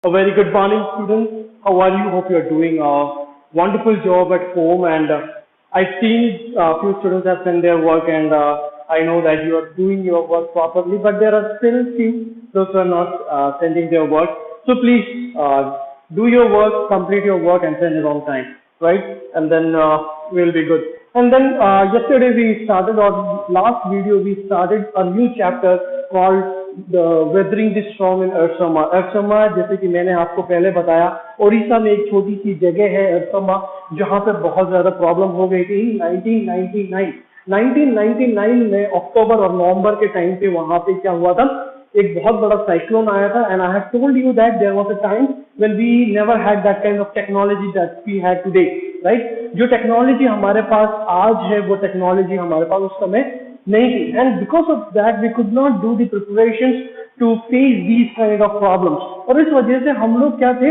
A very good morning, students. How are you? Hope you are doing a wonderful job at home. And I've seen a few students have sent their work, and I know that you are doing your work properly. But there are still few those who are not sending their work. So please do your work, complete your work, and send it on time, right? And then we'll be good. And then yesterday we started, or last video we started a new chapter called the weathering the storm in अर्समा। अर्समा जैसे कि मैंने आपको पहले बताया, ओडिशा में एक छोटी सी जगह है अर्समा, जहाँ पे बहुत ज्यादा प्रॉब्लम हो गई थी 1999 में अक्टूबर और नवंबर के टाइम पे वहां पे क्या हुआ था, एक बहुत बड़ा साइक्लोन आया था। And I have told you that there was a time when we never had that kind of technology that we have today, right. जो टेक्नोलॉजी हमारे पास आज है वो टेक्नोलॉजी हमारे पास उस समय नहीं थी। And because of that we could not do the preparations to face these kind of problems. और इस वजह से हम लोग क्या थे,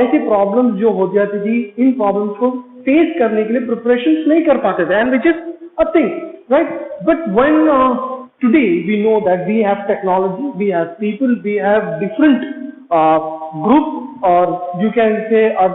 ऐसी प्रॉब्लम्स जो हो जाती थी, इन प्रॉब्लम्स को फेस करने के लिए प्रिपरेशंस नहीं कर पाते थे, and which is a thing, right. But when today we know that we have technology, we have people, we have different group, or you can say a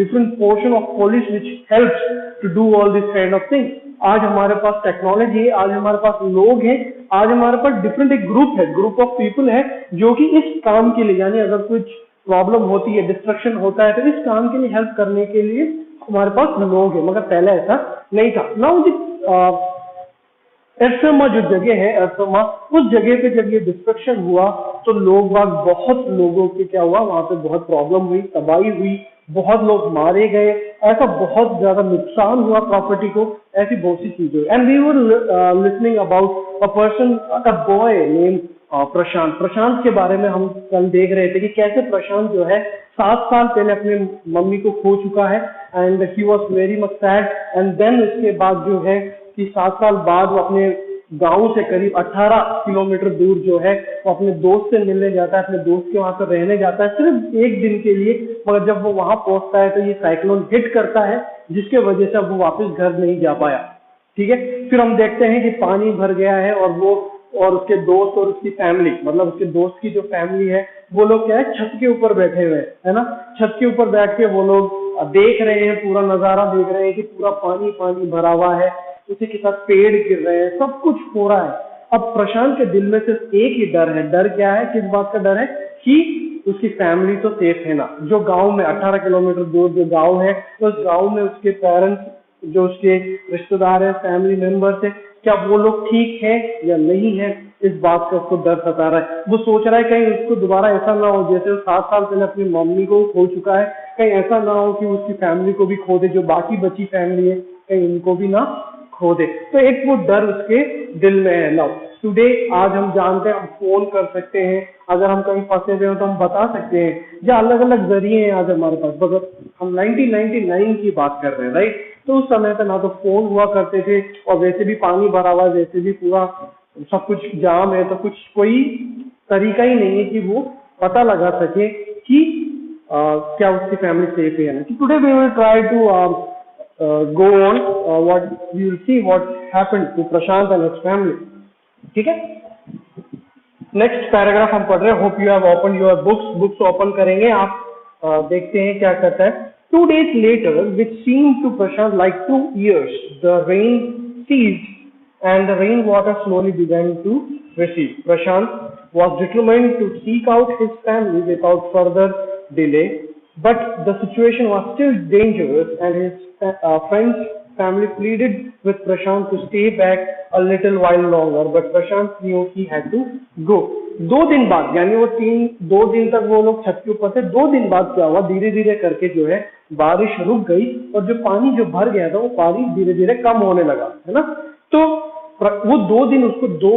different portion of police which helps to do all this kind of things। आज हमारे पास technology है, आज हमारे पास लोग हैं, आज हमारे पास different एक ग्रुप है, ग्रुप ऑफ पीपल है जो कि इस काम के लिए, यानी अगर कुछ प्रॉब्लम होती है, डिस्ट्रक्शन होता है, तो इस काम के लिए हेल्प करने के लिए हमारे पास लोग हैं। मगर पहले ऐसा नहीं था। नाउ अर्समा जो जगह है, अर्समा, उस जगह पे जब ये डिस्ट्रक्शन हुआ तो लोग बाग, बहुत लोगों के क्या हुआ, वहां पे बहुत प्रॉब्लम हुई, तबाही हुई, बहुत लोग मारे गए, ऐसा बहुत ज्यादा नुकसान हुआ प्रॉपर्टी को, ऐसी बहुत सी चीजें। And we were listening about a person, a boy name Prashant. Prashant के बारे में हम कल देख रहे थे कि कैसे प्रशांत जो है 7 साल पहले अपने मम्मी को खो चुका है, and he was very much sad. And then उसके बाद जो है कि 7 साल बाद वो अपने गांव से करीब 18 किलोमीटर दूर जो है वो अपने दोस्त से मिलने जाता है, अपने दोस्त के वहां पर रहने जाता है सिर्फ एक दिन के लिए। मगर जब वो वहां पहुंचता है तो ये साइक्लोन हिट करता है, जिसके वजह से अब वो वापस घर नहीं जा पाया। ठीक है, फिर हम देखते हैं कि पानी भर गया है, और वो और उसके दोस्त और उसकी फैमिली, मतलब उसके दोस्त की जो फैमिली है, वो लोग क्या है, छत के ऊपर बैठे हुए है ना। छत के ऊपर बैठ के वो लोग देख रहे हैं, पूरा नजारा देख रहे हैं कि पूरा पानी पानी भरा हुआ है, उसी के साथ पेड़ गिर रहे हैं, सब कुछ हो रहा है। अब प्रशांत के दिल में सिर्फ एक ही डर है। डर क्या है, किस बात का डर है, कि उसकी फैमिली तो सेफ है ना। जो गांव में 18 किलोमीटर दूर जो गांव है, उस गांव में उसके पेरेंट्स, जो उसके रिश्तेदार है, फैमिली मेंबर्स है, क्या वो लोग ठीक है या नहीं है, इस बात का उसको डर सता रहा है। वो सोच रहा है कहीं उसको दोबारा ऐसा ना हो जैसे वो 7 साल पहले अपनी मम्मी को खो चुका है, कहीं ऐसा ना हो कि उसकी फैमिली को भी खो दे, जो बाकी बची फैमिली है कहीं उनको भी ना खो दे। तो एक वो डर उसके दिल में है। नाउ टुडे, आज हम जानते हैं, हम फोन कर सकते हैं, अगर हम कहीं फंसे हुए हो तो हम बता सकते हैं, या अलग अलग जरिए हैं आज हमारे पास। मगर हम 1999 की बात कर रहे हैं, राइट। तो उस समय पे ना तो फोन हुआ करते थे, और वैसे भी पानी भरा हुआ है, वैसे भी पूरा सब कुछ जाम है, तो कुछ कोई तरीका ही नहीं है कि वो पता लगा सके कि क्या उसकी फैमिली सेफ है या नहीं। Today we will try to go on, what we will see what happened to Prashant and his family। ठीक है, नेक्स्ट पैराग्राफ हम पढ़ रहे हैं। Hope you have open your books open करेंगे आप, देखते हैं क्या कहता है। 2 days later, which seemed to Prashant like 2 years, the rain ceased and the rainwater slowly began to recede। Prashant was determined to seek out his family without further delay, but the situation was still dangerous, and his friends' family pleaded with Prashant to stay back a little while longer, but Prashant knew he had to go। 2 दिन बाद, यानी वो 2 दिन तक वो लोग छत के ऊपर थे। 2 दिन बाद क्या हुआ, धीरे धीरे करके जो है बारिश रुक गई, और जो पानी जो भर गया था वो पानी धीरे धीरे कम होने लगा, है ना। तो वो 2 दिन उसको 2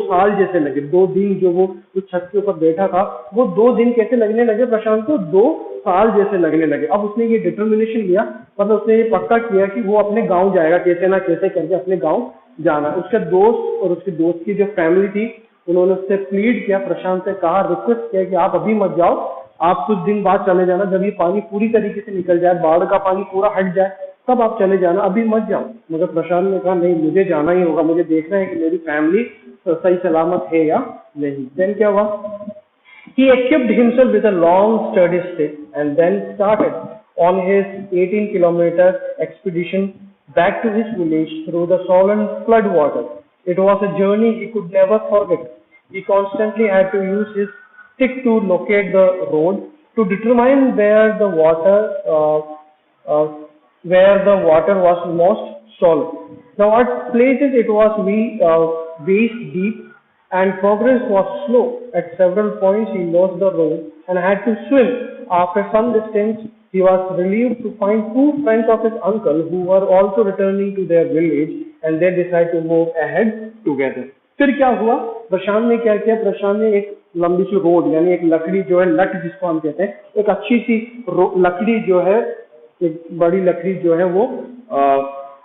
साल जैसे लगे। 2 दिन जो वो उस छत के ऊपर बैठा था, वो 2 दिन कैसे लगने लगे प्रशांत को, 2 साल जैसे लगने लगे। अब उसने ये डिटर्मिनेशन लिया, मतलब उसने ये पक्का किया कि वो अपने गांव जाएगा, कैसे ना कैसे करके अपने गांव जाना। उसके दोस्त और उसके दोस्त की जो फैमिली थी, उन्होंने उससे प्लीड किया, प्रशांत से कहा, रिक्वेस्ट किया कि आप अभी मत जाओ, आप कुछ दिन बाद चले जाना, जब ये पानी पूरी तरीके से निकल जाए, बाढ़ का पानी पूरा हट जाए, तब आप चले जाना, अभी मत जाओ। मगर प्रशांत ने कहा नहीं, मुझे जाना ही होगा, मुझे देखना है कि मेरी फैमिली सही सलामत है या नहीं। देन क्या हुआ, He equipped himself with a long sturdy stick and then started on his 18-kilometer expedition back to his village through the sullen flood water. It was a journey he could never forget. He constantly had to use his stick to locate the road, to determine where the water was most shallow. Now at places it was waist deep and progress was slow. At several points he lost the road and had to swim. After some distance he was relieved to find two friends of his uncle who were also returning to their village and they decided to move ahead together. फिर क्या हुआ? प्रशांत ने क्या किया? प्रशांत ने एक लंबी सी road यानी एक लकड़ी जो है लट जिसको हम कहते हैं, एक अच्छी सी लकड़ी जो है, एक बड़ी लकड़ी जो है वो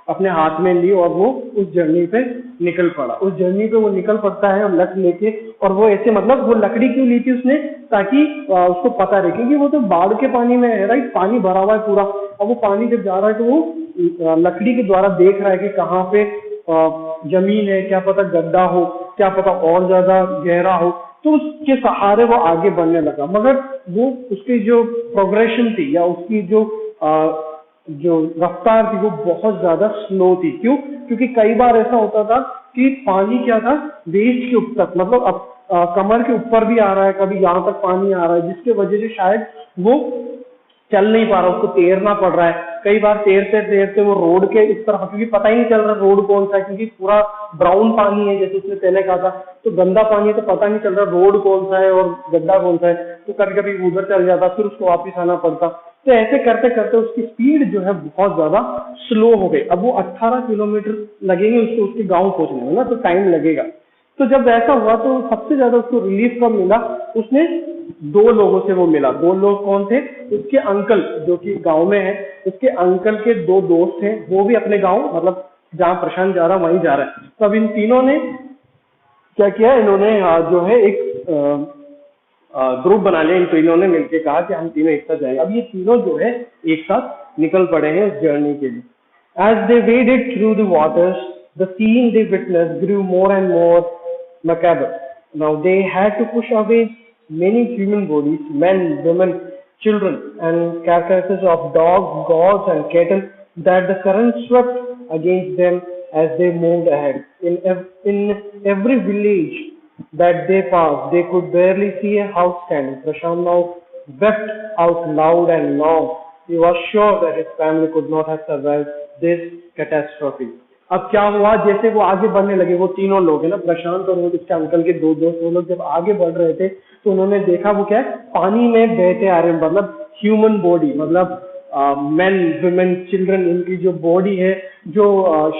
अपने हाथ में ली और वो उस जर्नी पे निकल पड़ा। उस जर्नी पे वो निकल पड़ता है और लट लेके, और वो ऐसे मतलब वो लकड़ी क्यों ली थी उसने? ताकि उसको पता रहे, क्योंकि वो तो बाढ़ के पानी में है, राइट, पानी भरा हुआ है पूरा, और वो पानी जब जा रहा है तो वो लकड़ी के द्वारा देख रहा है कि कहाँ पे जमीन है, क्या पता गड्ढा हो, क्या पता और ज्यादा गहरा हो, तो उसके सहारे वो आगे बढ़ने लगा। मगर वो उसकी जो प्रोग्रेशन थी या उसकी जो रफ्तार थी वो बहुत ज्यादा स्लो थी। क्यों? क्योंकि कई बार ऐसा होता था कि पानी क्या था, वेस्ट के ऊपर, मतलब अब कमर के ऊपर भी आ रहा है, कभी यहाँ तक पानी आ रहा है, जिसके वजह से शायद वो चल नहीं पा रहा, उसको तैरना पड़ रहा है। कई बार तैरते तैरते वो रोड के इस तरफ, क्योंकि पता ही नहीं चल रहा रोड कौन सा है, क्योंकि पूरा ब्राउन पानी है, जैसे उसने पहले कहा था, तो गंदा पानी है, तो पता नहीं चल रहा रोड कौन सा है और गड्ढा कौन सा है, तो कभी कभी उधर चल जाता, फिर उसको वापिस आना पड़ता। तो ऐसे करते करते उसकी स्पीड जो है बहुत ज्यादा स्लो हो गई। अब वो 18 किलोमीटर लगेंगे उसको उसके गाँव पहुंचने में ना, तो टाइम लगेगा। तो जब ऐसा हुआ तो सबसे ज्यादा उसको रिलीफ कब मिला? उसने दो लोगों से वो मिला। दो लोग कौन थे? उसके अंकल जो कि गांव में है, उसके अंकल के दो दोस्त हैं, वो भी अपने गांव, मतलब जहां प्रशांत जा रहा वहीं जा रहा है। तो अब इन तीनों ने क्या किया, इन्होंने जो है एक ग्रुप बना लिया। इन तीनों ने मिलकर कहा कि हम तीनों एक साथ जाएंगे। अब ये तीनों जो है एक साथ निकल पड़े हैं इस जर्नी के लिए। As they waded through the waters, the scene they witnessed grew more and more macabre. Now they had to push away many human bodies, men, women, children, and carcasses of dogs, goats, and cattle that the current swept against them as they moved ahead. In every village that they passed, they could barely see a house standing. Prashant now wept out loud and long. He was sure that his family could not have survived this catastrophe. अब क्या हुआ, जैसे वो आगे बढ़ने लगे, वो तीनों लोग है ना, प्रशांत और वो उसके अंकल के दो दोस्त, वो लोग जब आगे बढ़ रहे थे तो उन्होंने देखा वो क्या है, पानी में बहते आ रहे हैं, मतलब ह्यूमन बॉडी, मतलब मेन, वुमेन, चिल्ड्रन, इनकी जो बॉडी है, जो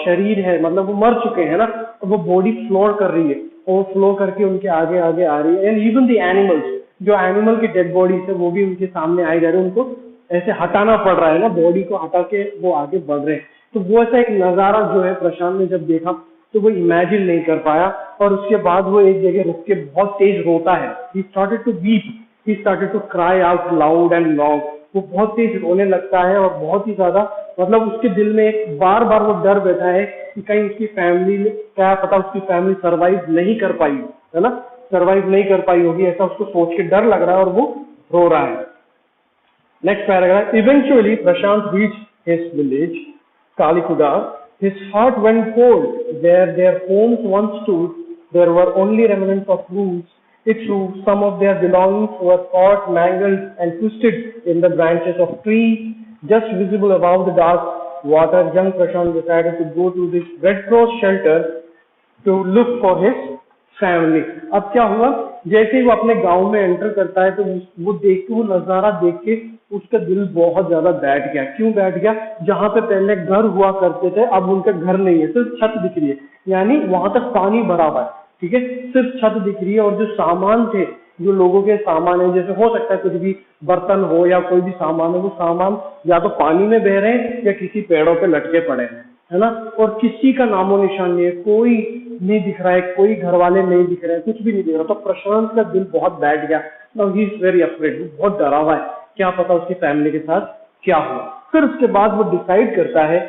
शरीर है, मतलब वो मर चुके हैं ना, तो वो बॉडी फ्लोर कर रही है, और फ्लो करके उनके आगे आगे आ रही है। एंड इवन द एनिमल्स, जो एनिमल की डेड बॉडीज है वो भी उनके सामने आई जा रही है, उनको ऐसे हटाना पड़ रहा है ना, बॉडी को हटा के वो आगे बढ़ रहे हैं। तो वो ऐसा एक नजारा जो है प्रशांत ने जब देखा तो वो इमेजिन नहीं कर पाया, और उसके बाद वो एक जगह रुक के बहुत तेज रोता है। He started to weep, he started to cry out loud and long. वो बहुत तेज रोने लगता है और बहुत ही ज्यादा, मतलब उसके दिल में एक बार बार वो डर बैठा है कि कहीं उसकी फैमिली, क्या पता उसकी फैमिली सर्वाइव नहीं कर पाई है ना, सर्वाइव नहीं कर पाई होगी, ऐसा उसको सोच के डर लग रहा है और वो रो रहा है। Next paragraph. Eventually Prashant reached his village, Kalikuda. His heart went cold. Where their homes once stood, there were only remnants of roofs. It's true, some of their belongings were caught, mangled, and twisted in the branches of trees, just visible above the dark water. Young Prashant decided to go to this Red Cross shelter to look for his family. अब क्या हुआ, जैसे ही वो अपने गांव में enter करता है तो वो देख के, वो नजारा देख के उसका दिल बहुत ज्यादा बैठ गया। क्यों बैठ गया? जहां पे पहले घर हुआ करते थे अब उनका घर नहीं है, सिर्फ छत दिख रही है, यानी वहां तक पानी भरा हुआ है, ठीक है, सिर्फ छत दिख रही है। और जो सामान थे, जो लोगों के सामान है, जैसे हो सकता है कुछ भी बर्तन हो या कोई भी सामान हो, वो सामान या तो पानी में बह रहे हैं या किसी पेड़ों पे लटके पड़े हैं, है ना, और किसी का नामो निशान नहीं है, कोई नहीं दिख रहा है, कोई घर वाले नहीं दिख रहे हैं, कुछ भी नहीं दिख रहा। तो प्रशांत का दिल बहुत बैठ गया। Now he is very afraid, बहुत डरा हुआ है, क्या पता उसकी फैमिली के साथ क्या हुआ। फिर उसके बाद वो डिसाइड करता है,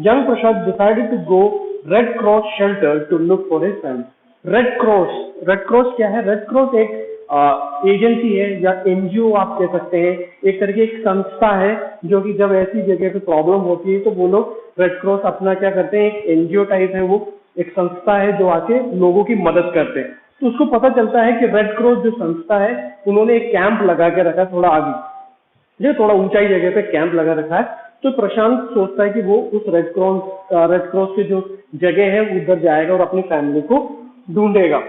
young Prashant decided to go Red Cross shelter to look for his family. Red Cross क्या है? रेड क्रॉस एक एजेंसी है या एनजीओ आप कह सकते हैं, एक तरह की एक संस्था है जो कि जब ऐसी जगह पे प्रॉब्लम होती है तो वो लोग रेड क्रॉस अपना क्या करते हैं, एक एनजीओ टाइप है, वो एक संस्था है जो आके लोगों की मदद करते हैं। तो उसको पता चलता है कि रेड क्रॉस जो संस्था है उन्होंने एक कैंप लगा के रखा थोड़ा आगे, जो थोड़ा ऊंचाई जगह पे कैंप लगा रखा है। तो प्रशांत सोचता है कि वो उस रेड क्रॉस की जो जगह है उधर जाएगा और अपनी फैमिली को ढूंढेगा।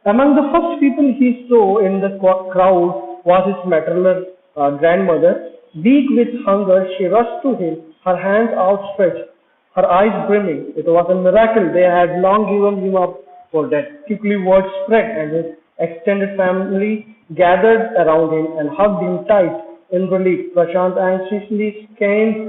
Among the first people he saw in the crowd was his maternal grandmother. Weak with hunger, she rushed to him, her hands outstretched, her eyes brimming. It was a miracle. They had long given him up for dead. Quickly word spread, and his extended family gathered around him and hugged him tight in relief. Prashant anxiously scanned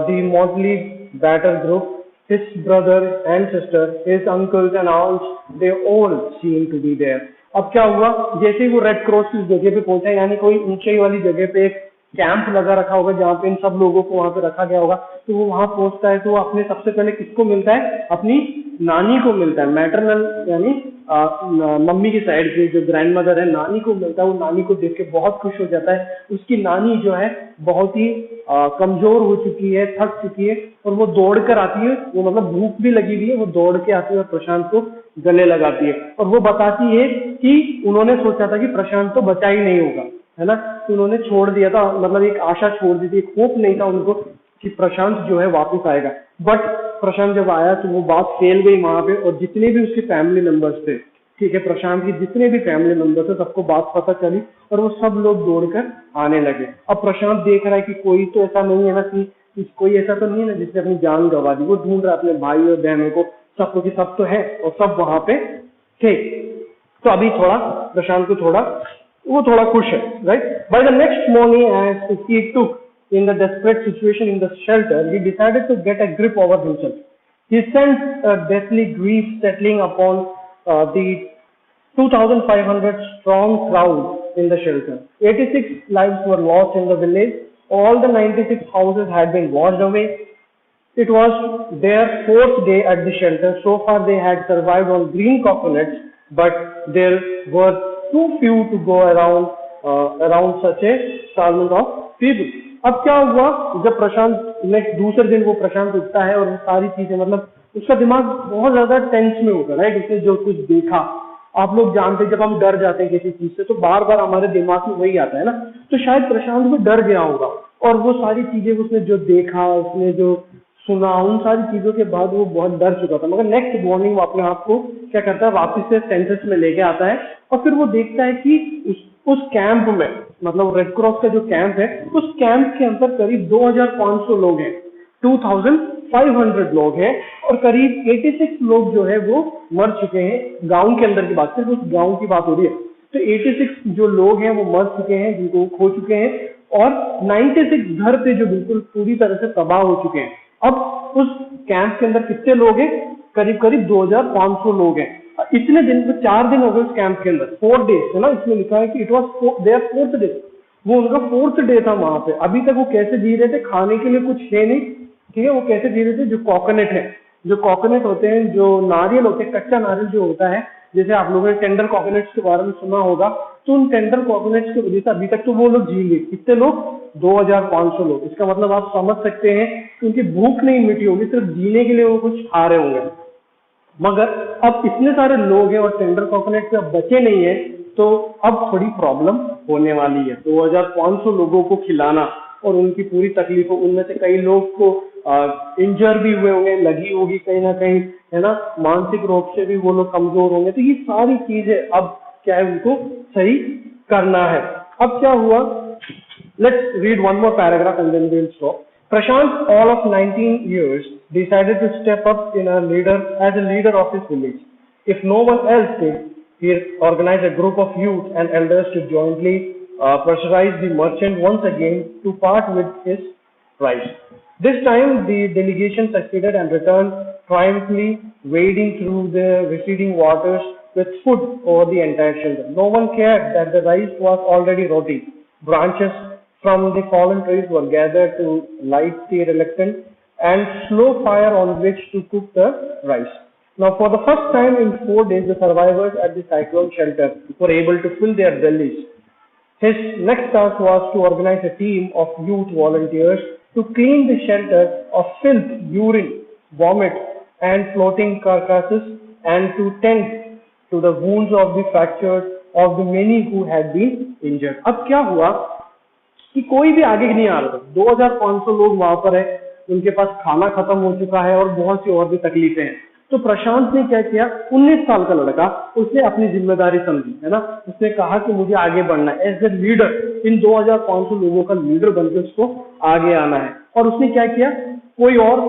the motley battered group. His brother and sister, his uncles and aunts, they all seemed to be there. अब क्या हुआ, जैसे ही वो red cross की जगह पे पहुंचा, यानी कोई ऊंचाई वाली जगह पे एक कैंप लगा रखा होगा जहाँ पे इन सब लोगों को वहां पे रखा गया होगा, तो वो वहां पहुंचता है तो वो अपने सबसे पहले किसको मिलता है? अपनी नानी को मिलता है। मैटरनल यानी मम्मी की साइड की जो ग्रैंड मदर है, नानी को मिलता है। वो नानी को देख के बहुत खुश हो जाता है। उसकी नानी जो है बहुत ही कमजोर हो चुकी है, थक चुकी है, और वो दौड़ कर आती है, वो मतलब भूख भी लगी हुई है, वो दौड़ के आती है और प्रशांत को गले लगाती है और वो बताती है कि उन्होंने सोचा था कि प्रशांत तो बचा ही नहीं होगा, है ना, तो उन्होंने छोड़ दिया था, मतलब एक आशा छोड़ दी थी, एक होप नहीं था उनको कि प्रशांत जो है वापस आएगा। बट प्रशांत जब आया तो वो बात फैल गई वहां पे, और जितने भी उसके फैमिली मेंबर्स थे, ठीक है, प्रशांत की जितने भी फैमिली मेंबर्स थे, सबको बात पता चली और वो सब लोग दौड़कर आने लगे। अब प्रशांत देख रहा है कि कोई तो ऐसा नहीं है ना, कि कोई ऐसा तो नहीं है ना जिसने अपनी जान गंवा दी। वो ढूंढ रहा अपने भाई और बहनों को, सबको कि सब तो है और सब वहां पे थे। तो अभी थोड़ा प्रशांत को वो थोड़ा खुश है, right. By the next morning as he took in the desperate situation in the shelter, he decided to get a grip over himself. He sensed a deathly grief settling upon the 2,500 strong crowd in the shelter. 86 lives were lost in the village. All the 96 houses had been washed away. It was their fourth day at the shelter. So far they had survived on green coconuts, but there were too few to go around such a salmon of people. अब क्या हुआ, जब प्रशांत next दूसरे दिन वो प्रशांत उठता है और वो सारी चीजें, मतलब उसका दिमाग बहुत ज्यादा टेंस में होता है, राइट। उसने जो कुछ देखा, आप लोग जानते हैं जब हम डर जाते हैं किसी चीज से तो बार बार हमारे दिमाग में वही आता है ना, तो शायद प्रशांत भी डर गया होगा और वो सारी चीजें उसने जो देखा, उसने जो सुना, उन सारी चीजों के बाद वो बहुत डर चुका था। मगर नेक्स्ट मॉर्निंग वो अपने आप को क्या करता है, वापस से सेंसेस में लेके आता है और फिर वो देखता है कि उस कैंप में, मतलब रेड क्रॉस का जो कैंप है, उस कैंप के अंदर करीब 2,500 लोग हैं, 2,500 लोग हैं, और करीब 86 लोग जो है वो मर चुके हैं। गांव के अंदर की बात, सिर्फ उस गांव की बात हो रही है। तो 86 जो लोग हैं वो मर चुके हैं, जिनको खो चुके हैं, और 96 घर थे जो बिल्कुल पूरी तरह से तबाह हो चुके हैं। अब उस कैंप के अंदर कितने लोग हैं? करीब 2,500 लोग हैं। इतने दिन, 4 दिन हो गए उस कैंप के अंदर, 4 डेज है ना, इसमें लिखा है कि it was there 4th day, वो उनका 4th डे था वहां पे। अभी तक वो कैसे जी रहे थे, खाने के लिए कुछ है नहीं, ठीक है, वो कैसे जी रहे थे, जो कोकोनट है, जो कोकोनट होते हैं, जो नारियल होते हैं, कच्चा नारियल जो होता है, जैसे आप लोगों ने टेंडर कोकोनट्स के बारे में सुना होगा, तो उन टेंडर कोकोनट्स की वजह से अभी तक तो वो लोग जी लिए। कितने लोग? 2,500 लोग। इसका मतलब आप समझ सकते हैं कि उनकी भूख नहीं मिटी होगी, सिर्फ जीने के लिए वो कुछ खा रहे होंगे। मगर अब इतने सारे लोग हैं और टेंडर कोकोनट पे अब बचे नहीं है, तो अब थोड़ी प्रॉब्लम होने वाली है। 2,500 लोगों को खिलाना और उनकी पूरी तकलीफों, उनमें से कई लोग को इंजर भी हुए होंगे, लगी होगी कहीं ना कहीं, है ना, मानसिक रूप से भी वो लोग कमजोर होंगे। तो ये सारी चीजें अब क्या है, उनको सही करना है। अब क्या हुआ, let's read one more paragraph and then we will stop. Prashant, all of 19 years, decided to step up as a leader of his village. If no one else did, he organized a group of youth and elders to jointly pressurize the merchant once again to part with his prize. This time, the delegation succeeded and returned triumphantly, wading through the receding waters with food over the entire shelter. No one cared that the rice was already rotting. Branches from the fallen trees were gathered to light the reluctant and slow fire on which to cook the rice. Now, for the first time in 4 days, the survivors at the cyclone shelter were able to fill their bellies. His next task was to organize a team of youth volunteers to clean the shelter of filth, urine, vomit, and floating carcasses, and to tend to the wounds of the fractured of the many who had been injured. अब क्या हुआ कि कोई भी आगे नहीं आ रहा था। 2500 लोग वहां पर है, उनके पास खाना खत्म हो चुका है और बहुत सी और भी तकलीफें हैं। तो प्रशांत ने क्या किया, 19 साल का लड़का, उसने अपनी जिम्मेदारी समझी, है ना। उसने कहा कि मुझे आगे बढ़ना है, एज ए लीडर, इन 2500 लोगों का लीडर बनकर उसको आगे आना है। और उसने क्या किया, कोई और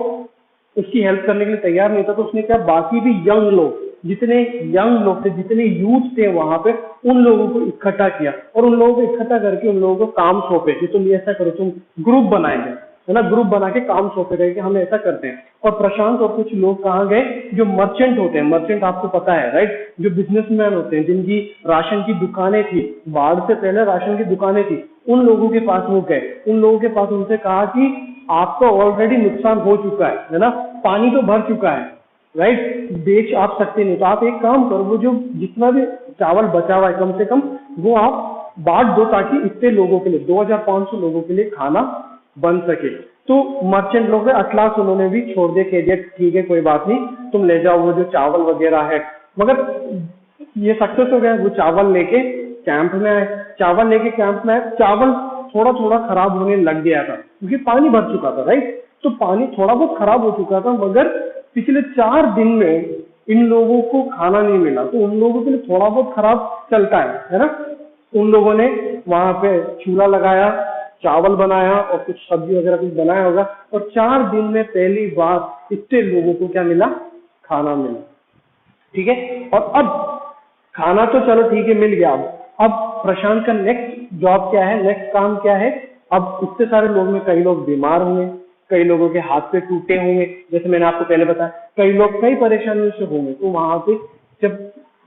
उसकी हेल्प करने के लिए तैयार नहीं था, तो उसने क्या, बाकी भी यंग लोग, जितने यंग लोग थे, जितने यूथ थे वहां पे, उन लोगों को इकट्ठा किया और उन लोगों को इकट्ठा करके उन लोगों को काम सौंपे कि तुम ऐसा करो, तुम ग्रुप बनाएंगे, है ना। ग्रुप बना के काम सौंपे गए कि हम ऐसा करते हैं। और प्रशांत और कुछ लोग कहाँ गए, जो मर्चेंट होते हैं, मर्चेंट आपको पता है राइट, जो बिजनेसमैन होते हैं, जिनकी राशन की दुकानें थी, बाढ़ से पहले राशन की दुकानें थी, उन लोगों के पास वो गए। उन लोगों के पास उनसे कहा कि आपका ऑलरेडी नुकसान हो चुका है ना, पानी तो भर चुका है राइट, बेच आप सकते नहीं, तो आप एक काम करो, वो जो जितना भी चावल बचा हुआ है कम से कम वो आप बांट दो, ताकि इतने लोगों के लिए, 2500 लोगों के लिए खाना बन सके। तो मर्चेंट लोग अटलास उन्होंने भी छोड़ दिया कि ठीक है कोई बात नहीं, तुम ले जाओ वो जो चावल वगैरह है। मगर ये सक्सेस हो गया, वो चावल लेके कैंप में आए, चावल लेके कैंप में आए, चावल थोड़ा थोड़ा खराब होने लग गया था क्योंकि पानी भर चुका था राइट। तो पानी थोड़ा बहुत खराब हो चुका था, मगर पिछले 4 दिन में इन लोगों को खाना नहीं मिला, तो उन लोगों के लिए थोड़ा बहुत खराब चलता है ना। उन लोगों ने वहां पे चूल्हा लगाया, चावल बनाया और कुछ सब्जी वगैरह कुछ बनाया होगा, और 4 दिन में पहली बार इतने लोगों को क्या मिला, खाना मिला, ठीक है। और अब खाना तो चलो ठीक है मिल गया, अब प्रशांत का नेक्स्ट जॉब क्या है, नेक्स्ट काम क्या है। अब इतने सारे लोग में कई लोग बीमार होंगे, कई लोगों के हाथ पे टूटे होंगे, जैसे मैंने आपको पहले बताया, कई लोग कई परेशानियों से होंगे। तो वहां पे जब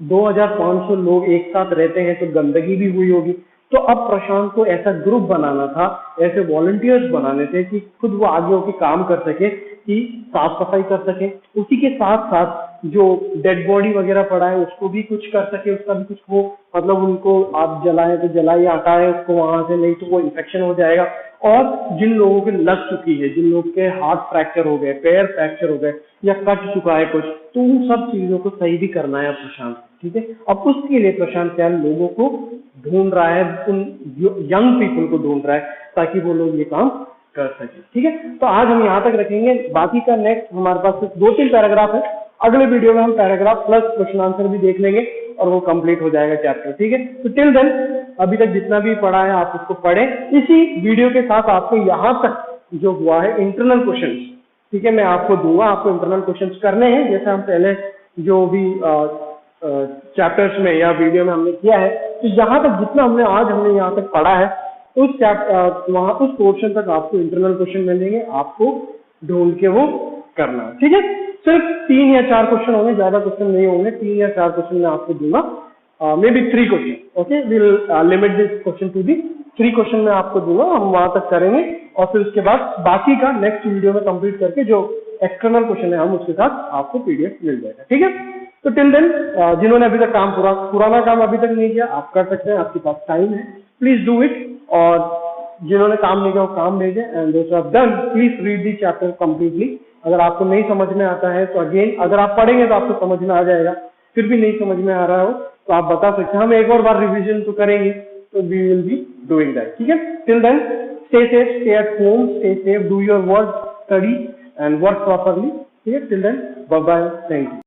2500 लोग एक साथ रहते हैं तो गंदगी भी हुई होगी। तो अब प्रशांत को ऐसा ग्रुप बनाना था, ऐसे वॉलंटियर्स बनाने थे कि खुद वो आगे होकर काम कर सके, कि साफ सफाई कर सके, उसी के साथ साथ जो डेड बॉडी वगैरह पड़ा है उसको भी कुछ कर सके, उसका भी कुछ हो, मतलब उनको आप जलाएं तो जलाइए, हटाएं उसको वहां से, नहीं तो वो इन्फेक्शन हो जाएगा। और जिन लोगों के लग चुकी है, जिन लोग के हाथ फ्रैक्चर हो गए, पैर फ्रैक्चर हो गए या कट चुका है कुछ, तो उन सब चीजों को सही भी करना है प्रशांत, ठीक है। अब उसके लिए प्रशांत क्या लोगों को ढूंढ रहा है, उन यंग पीपल को ढूंढ रहा है ताकि वो लोग ये काम कर सके, ठीक है। तो आज हम यहाँ तक रखेंगे, बाकी का नेक्स्ट हमारे पास 2-3 पैराग्राफ है, अगले वीडियो में हम पैराग्राफ प्लस क्वेश्चन आंसर भी देख लेंगे और वो कंप्लीट हो जाएगा चैप्टर, ठीक है। तो टिल देन अभी तक जितना भी पढ़ा है आप उसको पढ़ें। इसी वीडियो के साथ आपको यहाँ तक जो हुआ है इंटरनल क्वेश्चन, ठीक है, मैं आपको दूंगा, आपको इंटरनल क्वेश्चन करने हैं, जैसे हम पहले जो भी चैप्टर्स में या वीडियो में हमने किया है। तो यहाँ तक जितना हमने यहाँ तक पढ़ा है, उस वहां उस पोर्शन तक आपको इंटरनल क्वेश्चन मिलेंगे, आपको ढूंढ के वो करना, ठीक है। सिर्फ 3 या 4 क्वेश्चन होंगे, ज्यादा क्वेश्चन नहीं होंगे, 3 या 4 क्वेश्चन मैं आपको दूंगा, maybe 3 question, okay, will limit this question to the 3 question मैं आपको दूंगा, हम वहां तक करेंगे और फिर उसके बाद बाकी का नेक्स्ट वीडियो में कंप्लीट करके जो एक्सटर्नल क्वेश्चन है हम उसके साथ आपको पीडीएफ मिल जाएगा, ठीक है। तो टिल देन जिन्होंने अभी तक काम पुराना काम अभी तक नहीं किया, आप कर सकते हैं, आपके पास टाइम है, प्लीज डू इट। और जिन्होंने काम नहीं किया वो काम भेजें, and those are done, please read the chapter completely. अगर आपको नहीं समझ में आता है तो अगेन अगर आप पढ़ेंगे तो आपको समझ में आ जाएगा, फिर भी नहीं समझ में आ रहा हो तो आप बता सकते हैं, हम एक और बार रिविजन तो करेंगे, तो we will be doing that, ठीक है। Till then stay safe, stay at home, stay safe, do your work, study and work properly, ठीक है। Till then bye bye, thank you.